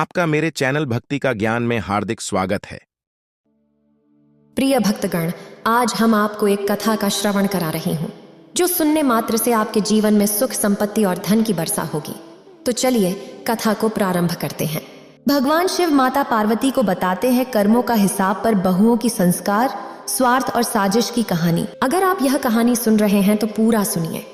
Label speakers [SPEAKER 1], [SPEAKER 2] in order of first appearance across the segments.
[SPEAKER 1] आपका मेरे चैनल भक्ति का ज्ञान में हार्दिक स्वागत है।
[SPEAKER 2] प्रिय भक्तगण, आज हम आपको एक कथा का श्रवण करा रही हूँ जो सुनने मात्र से आपके जीवन में सुख, संपत्ति और धन की वर्षा होगी। तो चलिए कथा को प्रारंभ करते हैं। भगवान शिव माता पार्वती को बताते हैं कर्मों का हिसाब पर बहुओं की संस्कार, स्वार्थ और साजिश की कहानी। अगर आप यह कहानी सुन रहे हैं तो पूरा सुनिए।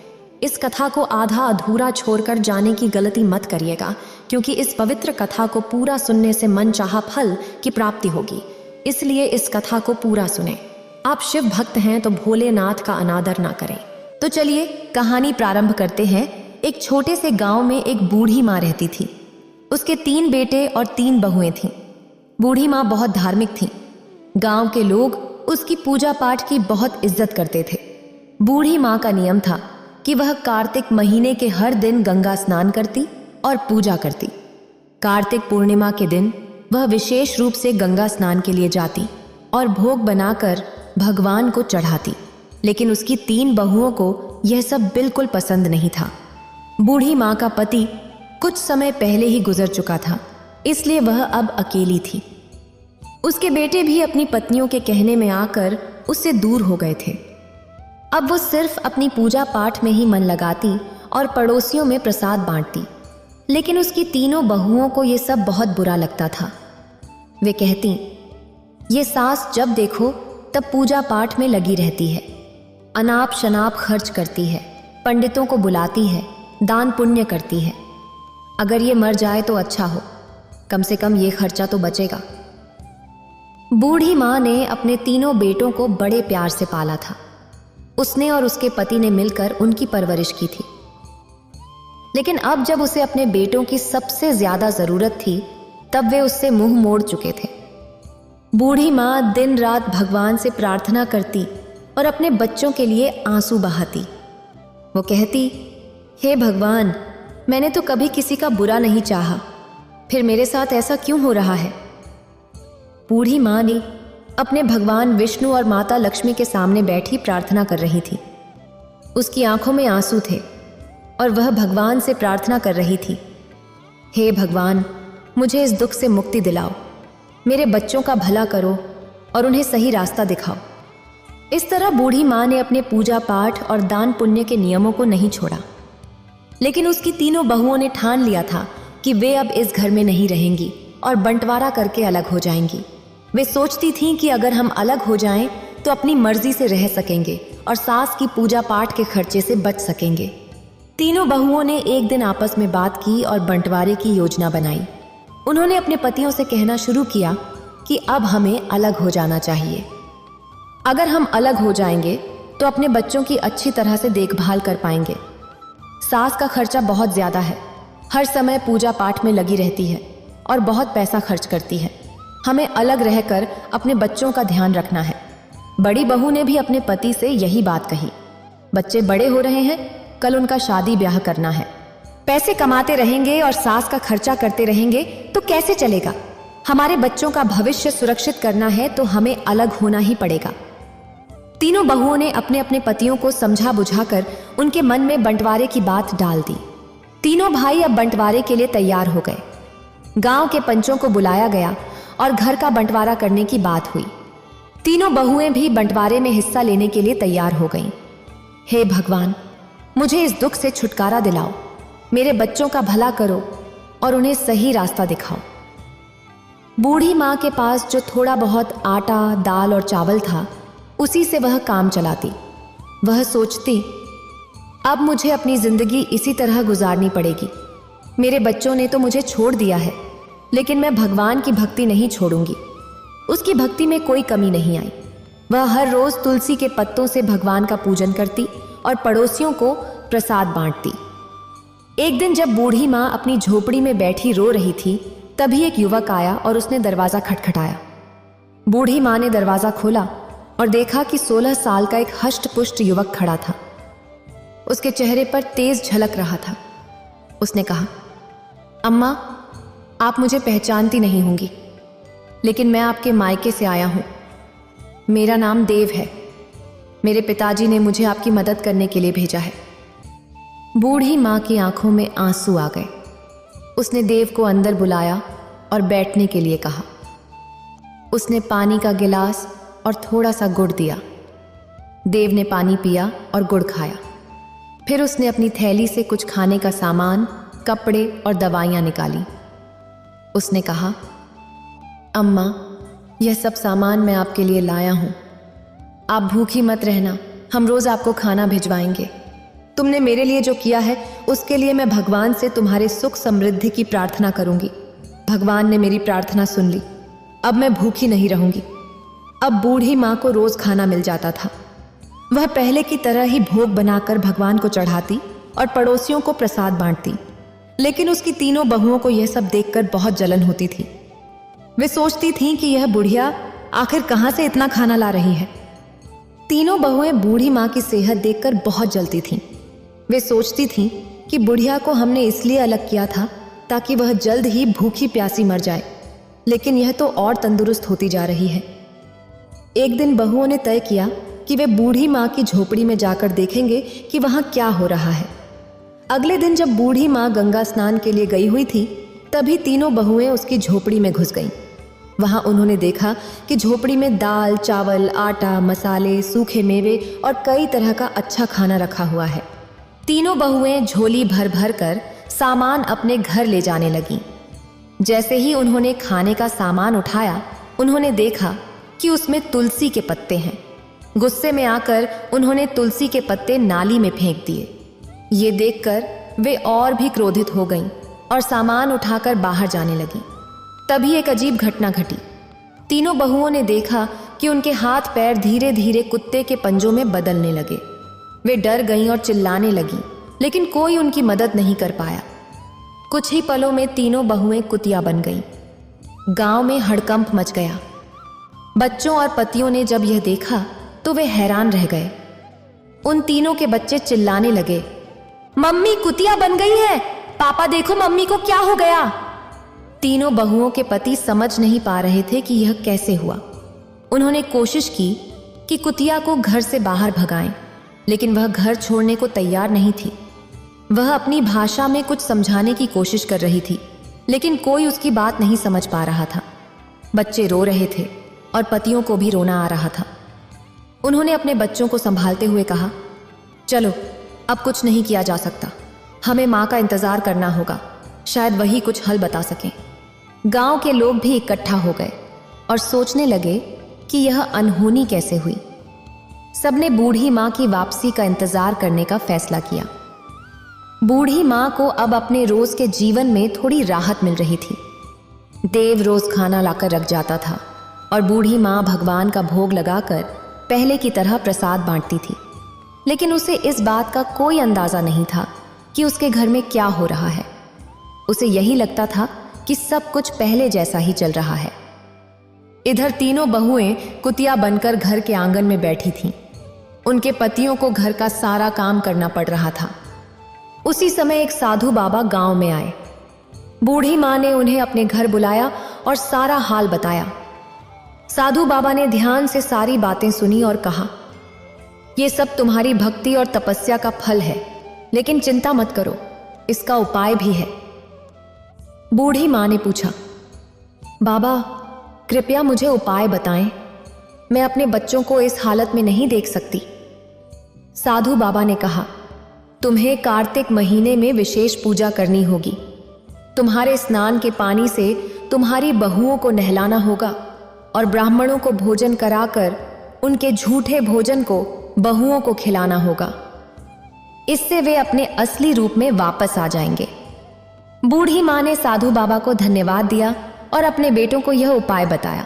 [SPEAKER 2] इस कथा को आधा अधूरा छोड़कर जाने की गलती मत करिएगा, क्योंकि इस पवित्र कथा को पूरा सुनने से मन चाहा फल की प्राप्ति होगी। इसलिए इस कथा को पूरा सुने। आप शिव भक्त हैं तो भोलेनाथ का अनादर ना करें। तो चलिए कहानी प्रारंभ करते हैं। एक छोटे से गांव में एक बूढ़ी माँ रहती थी। उसके 3 बेटे और 3 बहुएं थीं। बूढ़ी माँ बहुत धार्मिक थी। गांव के लोग उसकी पूजा पाठ की बहुत इज्जत करते थे। बूढ़ी माँ का नियम था कि वह कार्तिक महीने के हर दिन गंगा स्नान करती और पूजा करती। कार्तिक पूर्णिमा के दिन वह विशेष रूप से गंगा स्नान के लिए जाती और भोग बनाकर भगवान को चढ़ाती। लेकिन उसकी 3 बहुओं को यह सब बिल्कुल पसंद नहीं था। बूढ़ी माँ का पति कुछ समय पहले ही गुजर चुका था, इसलिए वह अब अकेली थी। उसके बेटे भी अपनी पत्नियों के कहने में आकर उससे दूर हो गए थे। अब वो सिर्फ अपनी पूजा पाठ में ही मन लगाती और पड़ोसियों में प्रसाद बांटती। लेकिन उसकी 3 बहुओं को ये सब बहुत बुरा लगता था। वे कहती, ये सास जब देखो तब पूजा पाठ में लगी रहती है, अनाप शनाप खर्च करती है, पंडितों को बुलाती है, दान पुण्य करती है। अगर ये मर जाए तो अच्छा हो, कम से कम ये खर्चा तो बचेगा। बूढ़ी माँ ने अपने 3 बेटों को बड़े प्यार से पाला था। उसने और उसके पति ने मिलकर उनकी परवरिश की थी। लेकिन अब जब उसे अपने बेटों की सबसे ज्यादा जरूरत थी, तब वे उससे मुंह मोड़ चुके थे। बूढ़ी माँ दिन रात भगवान से प्रार्थना करती और अपने बच्चों के लिए आंसू बहाती। वो कहती, हे भगवान, मैंने तो कभी किसी का बुरा नहीं चाहा, फिर मेरे साथ ऐसा क्यों हो रहा है। बूढ़ी माँ ने अपने भगवान विष्णु और माता लक्ष्मी के सामने बैठी प्रार्थना कर रही थी। उसकी आंखों में आंसू थे और वह भगवान से प्रार्थना कर रही थी, हे भगवान, मुझे इस दुख से मुक्ति दिलाओ, मेरे बच्चों का भला करो और उन्हें सही रास्ता दिखाओ। इस तरह बूढ़ी माँ ने अपने पूजा पाठ और दान पुण्य के नियमों को नहीं छोड़ा। लेकिन उसकी 3 बहुओं ने ठान लिया था कि वे अब इस घर में नहीं रहेंगी और बंटवारा करके अलग हो जाएंगी। वे सोचती थीं कि अगर हम अलग हो जाएं तो अपनी मर्जी से रह सकेंगे और सास की पूजा पाठ के खर्चे से बच सकेंगे। 3 बहुओं ने एक दिन आपस में बात की और बंटवारे की योजना बनाई। उन्होंने अपने पतियों से कहना शुरू किया कि अब हमें अलग हो जाना चाहिए। अगर हम अलग हो जाएंगे तो अपने बच्चों की अच्छी तरह से देखभाल कर पाएंगे। सास का खर्चा बहुत ज्यादा है, हर समय पूजा पाठ में लगी रहती है और बहुत पैसा खर्च करती है। हमें अलग रहकर अपने बच्चों का ध्यान रखना है। बड़ी बहू ने भी अपने पति से यही बात कही। बच्चे बड़े हो रहे हैं, कल उनका शादी ब्याह करना है। पैसे कमाते रहेंगे और सास का खर्चा करते रहेंगे तो कैसे चलेगा। हमारे बच्चों का भविष्य सुरक्षित करना है तो हमें अलग होना ही पड़ेगा। 3 बहुओं ने अपने अपने पतियों को समझा बुझाकर उनके मन में बंटवारे की बात डाल दी। 3 भाई अब बंटवारे के लिए तैयार हो गए। गांव के पंचों को बुलाया गया और घर का बंटवारा करने की बात हुई। 3 बहुएं भी बंटवारे में हिस्सा लेने के लिए तैयार हो गईं। हे भगवान, मुझे इस दुख से छुटकारा दिलाओ, मेरे बच्चों का भला करो और उन्हें सही रास्ता दिखाओ। बूढ़ी माँ के पास जो थोड़ा बहुत आटा, दाल और चावल था, उसी से वह काम चलाती। वह सोचती, अब मुझे अपनी जिंदगी इसी तरह गुजारनी पड़ेगी। मेरे बच्चों ने तो मुझे छोड़ दिया है, लेकिन मैं भगवान की भक्ति नहीं छोड़ूंगी। उसकी भक्ति में कोई कमी नहीं आई। वह हर रोज तुलसी के पत्तों से भगवान का पूजन करती और पड़ोसियों को प्रसाद बांटती। एक दिन जब बूढ़ी माँ अपनी झोपड़ी में बैठी रो रही थी, तभी एक युवक आया और उसने दरवाजा खटखटाया। बूढ़ी माँ ने दरवाजा खोला और देखा कि 16 साल का एक हष्ट पुष्ट युवक खड़ा था। उसके चेहरे पर तेज झलक रहा था। उसने कहा, अम्मा, आप मुझे पहचानती नहीं होंगी, लेकिन मैं आपके मायके से आया हूं। मेरा नाम देव है। मेरे पिताजी ने मुझे आपकी मदद करने के लिए भेजा है। बूढ़ी माँ की आंखों में आंसू आ गए। उसने देव को अंदर बुलाया और बैठने के लिए कहा। उसने पानी का गिलास और थोड़ा सा गुड़ दिया। देव ने पानी पिया और गुड़ खाया। फिर उसने अपनी थैली से कुछ खाने का सामान, कपड़े और दवाइयाँ निकाली। उसने कहा, अम्मा, यह सब सामान मैं आपके लिए लाया हूँ। आप भूखी मत रहना, हम रोज़ आपको खाना भिजवाएंगे। तुमने मेरे लिए जो किया है उसके लिए मैं भगवान से तुम्हारे सुख समृद्धि की प्रार्थना करूंगी। भगवान ने मेरी प्रार्थना सुन ली। अब मैं भूखी नहीं रहूंगी। अब बूढ़ी माँ को रोज़ खाना मिल जाता था। वह पहले की तरह ही भोग बनाकर भगवान को चढ़ाती और पड़ोसियों को प्रसाद बांटती। लेकिन उसकी तीनों बहुओं को यह सब देखकर बहुत जलन होती थी। वे सोचती थीं कि यह बुढ़िया आखिर कहाँ से इतना खाना ला रही है। तीनों बहुएं बूढ़ी माँ की सेहत देखकर बहुत जलती थीं। वे सोचती थीं कि बुढ़िया को हमने इसलिए अलग किया था ताकि वह जल्द ही भूखी प्यासी मर जाए, लेकिन यह तो और तंदुरुस्त होती जा रही है। एक दिन बहुओं ने तय किया कि वे बूढ़ी माँ की झोपड़ी में जाकर देखेंगे कि वहाँ क्या हो रहा है। अगले दिन जब बूढ़ी माँ गंगा स्नान के लिए गई हुई थी, तभी तीनों बहुएं उसकी झोपड़ी में घुस गईं। वहाँ उन्होंने देखा कि झोपड़ी में दाल, चावल, आटा, मसाले, सूखे मेवे और कई तरह का अच्छा खाना रखा हुआ है। तीनों बहुएं झोली भर भर कर सामान अपने घर ले जाने लगीं। जैसे ही उन्होंने खाने का सामान उठाया, उन्होंने देखा कि उसमें तुलसी के पत्ते हैं। गुस्से में आकर उन्होंने तुलसी के पत्ते नाली में फेंक दिए। ये देखकर वे और भी क्रोधित हो गईं और सामान उठाकर बाहर जाने लगीं। तभी एक अजीब घटना घटी। तीनों बहुओं ने देखा कि उनके हाथ पैर धीरे धीरे कुत्ते के पंजों में बदलने लगे। वे डर गईं और चिल्लाने लगीं, लेकिन कोई उनकी मदद नहीं कर पाया। कुछ ही पलों में तीनों बहुएं कुतिया बन गईं। गांव में हड़कंप मच गया। बच्चों और पतियों ने जब यह देखा तो वे हैरान रह गए। उन तीनों के बच्चे चिल्लाने लगे, मम्मी कुतिया बन गई है, पापा देखो मम्मी को क्या हो गया। तीनों बहुओं के पति समझ नहीं पा रहे थे कि यह कैसे हुआ। उन्होंने कोशिश की कि कुतिया को घर से बाहर भगाएं, लेकिन वह घर छोड़ने को तैयार नहीं थी। वह अपनी भाषा में कुछ समझाने की कोशिश कर रही थी, लेकिन कोई उसकी बात नहीं समझ पा रहा था। बच्चे रो रहे थे और पतियों को भी रोना आ रहा था। उन्होंने अपने बच्चों को संभालते हुए कहा, चलो अब कुछ नहीं किया जा सकता, हमें माँ का इंतजार करना होगा, शायद वही कुछ हल बता सकें। गांव के लोग भी इकट्ठा हो गए और सोचने लगे कि यह अनहोनी कैसे हुई। सबने बूढ़ी माँ की वापसी का इंतजार करने का फैसला किया। बूढ़ी माँ को अब अपने रोज के जीवन में थोड़ी राहत मिल रही थी। देव रोज खाना लाकर रख जाता था और बूढ़ी माँ भगवान का भोग लगाकर पहले की तरह प्रसाद बांटती थी। लेकिन उसे इस बात का कोई अंदाजा नहीं था कि उसके घर में क्या हो रहा है। उसे यही लगता था कि सब कुछ पहले जैसा ही चल रहा है। इधर तीनों बहुएं कुतिया बनकर घर के आंगन में बैठी थीं। उनके पतियों को घर का सारा काम करना पड़ रहा था। उसी समय एक साधु बाबा गांव में आए। बूढ़ी माँ ने उन्हें अपने घर बुलाया और सारा हाल बताया। साधु बाबा ने ध्यान से सारी बातें सुनी और कहा, ये सब तुम्हारी भक्ति और तपस्या का फल है, लेकिन चिंता मत करो, इसका उपाय भी है। बूढ़ी माँ ने पूछा, बाबा कृपया मुझे उपाय बताएं, मैं अपने बच्चों को इस हालत में नहीं देख सकती। साधु बाबा ने कहा, तुम्हें कार्तिक महीने में विशेष पूजा करनी होगी। तुम्हारे स्नान के पानी से तुम्हारी बहुओं को नहलाना होगा और ब्राह्मणों को भोजन कराकर उनके झूठे भोजन को बहुओं को खिलाना होगा। इससे वे अपने असली रूप में वापस आ जाएंगे। बूढ़ी माँ ने साधु बाबा को धन्यवाद दिया और अपने बेटों को यह उपाय बताया।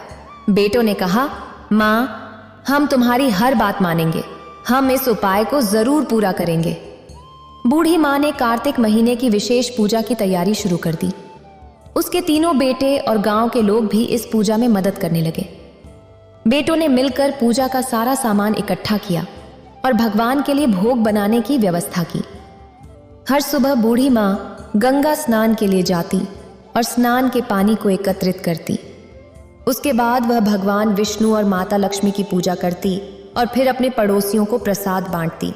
[SPEAKER 2] बेटों ने कहा, माँ हम तुम्हारी हर बात मानेंगे, हम इस उपाय को जरूर पूरा करेंगे। बूढ़ी माँ ने कार्तिक महीने की विशेष पूजा की तैयारी शुरू कर दी। उसके तीनों बेटे और गांव के लोग भी इस पूजा में मदद करने लगे। बेटों ने मिलकर पूजा का सारा सामान इकट्ठा किया और भगवान के लिए भोग बनाने की व्यवस्था की। हर सुबह बूढ़ी माँ गंगा स्नान के लिए जाती और स्नान के पानी को एकत्रित करती। उसके बाद वह भगवान विष्णु और माता लक्ष्मी की पूजा करती और फिर अपने पड़ोसियों को प्रसाद बांटती।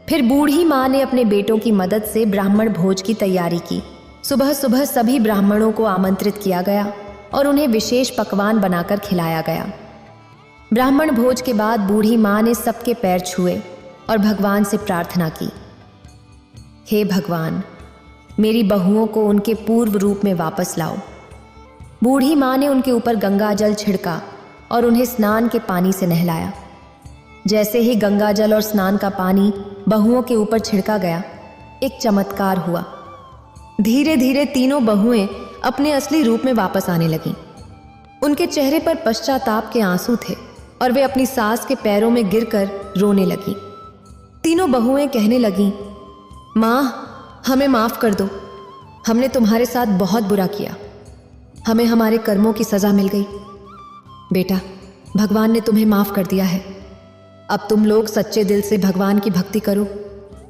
[SPEAKER 2] फिर बूढ़ी माँ ने अपने बेटों की मदद से ब्राह्मण भोज की तैयारी की। सुबह सुबह सभी ब्राह्मणों को आमंत्रित किया गया और उन्हें विशेष पकवान बनाकर खिलाया गया। ब्राह्मण भोज के बाद बूढ़ी माँ ने सबके पैर छुए और भगवान से प्रार्थना की, हे भगवान, मेरी बहुओं को उनके पूर्व रूप में वापस लाओ। बूढ़ी माँ ने उनके ऊपर गंगा जल छिड़का और उन्हें स्नान के पानी से नहलाया। जैसे ही गंगा जल और स्नान का पानी बहुओं के ऊपर छिड़का गया, एक चमत्कार हुआ। धीरे धीरे तीनों बहुएं अपने असली रूप में वापस आने लगीं। उनके चेहरे पर पश्चाताप के आंसू थे और वे अपनी सास के पैरों में गिरकर रोने लगीं। तीनों बहुएं कहने लगीं, माँ, हमें माफ कर दो, हमने तुम्हारे साथ बहुत बुरा किया, हमें हमारे कर्मों की सजा मिल गई। बेटा, भगवान ने तुम्हें माफ कर दिया है। अब तुम लोग सच्चे दिल से भगवान की भक्ति करो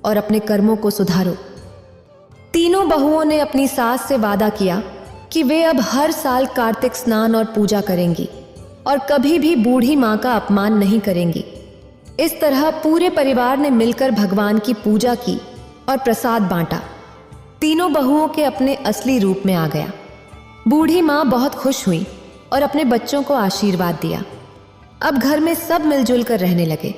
[SPEAKER 2] और अपने कर्मों को सुधारो। तीनों बहुओं ने अपनी सास से वादा किया कि वे अब हर साल कार्तिक स्नान और पूजा करेंगी और कभी भी बूढ़ी माँ का अपमान नहीं करेंगी। इस तरह पूरे परिवार ने मिलकर भगवान की पूजा की और प्रसाद बांटा। तीनों बहुओं के अपने असली रूप में आ गया। बूढ़ी माँ बहुत खुश हुई और अपने बच्चों को आशीर्वाद दिया। अब घर में सब मिलजुल कर रहने लगे।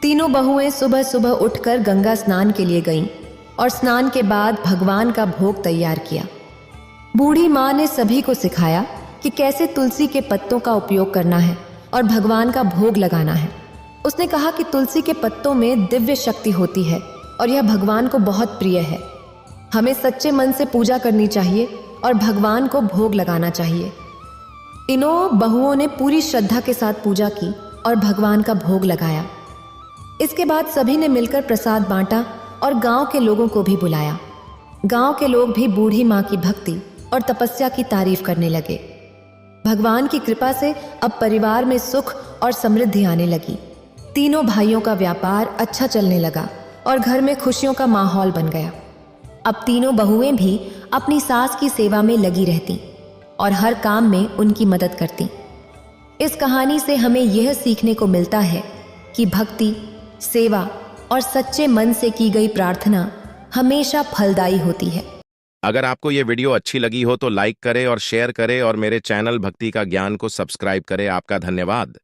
[SPEAKER 2] तीनों बहुएं सुबह सुबह उठकर गंगा स्नान के लिए गईं और स्नान के बाद भगवान का भोग तैयार किया। बूढ़ी माँ ने सभी को सिखाया कि कैसे तुलसी के पत्तों का उपयोग करना है और भगवान का भोग लगाना है। उसने कहा कि तुलसी के पत्तों में दिव्य शक्ति होती है और यह भगवान को बहुत प्रिय है। हमें सच्चे मन से पूजा करनी चाहिए और भगवान को भोग लगाना चाहिए। तीनों बहुओं ने पूरी श्रद्धा के साथ पूजा की और भगवान का भोग लगाया। इसके बाद सभी ने मिलकर प्रसाद बांटा और गांव के लोगों को भी बुलाया। गांव के लोग भी बूढ़ी माँ की भक्ति और तपस्या की तारीफ करने लगे। भगवान की कृपा से अब परिवार में सुख और समृद्धि आने लगी। तीनों भाइयों का व्यापार अच्छा चलने लगा और घर में खुशियों का माहौल बन गया। अब तीनों बहुएं भी अपनी सास की सेवा में लगी रहती और हर काम में उनकी मदद करती। इस कहानी से हमें यह सीखने को मिलता है कि भक्ति, सेवा और सच्चे मन से की गई प्रार्थना हमेशा फलदायी होती है।
[SPEAKER 1] अगर आपको ये वीडियो अच्छी लगी हो तो लाइक करें और शेयर करें और मेरे चैनल भक्ति का ज्ञान को सब्सक्राइब करें। आपका धन्यवाद।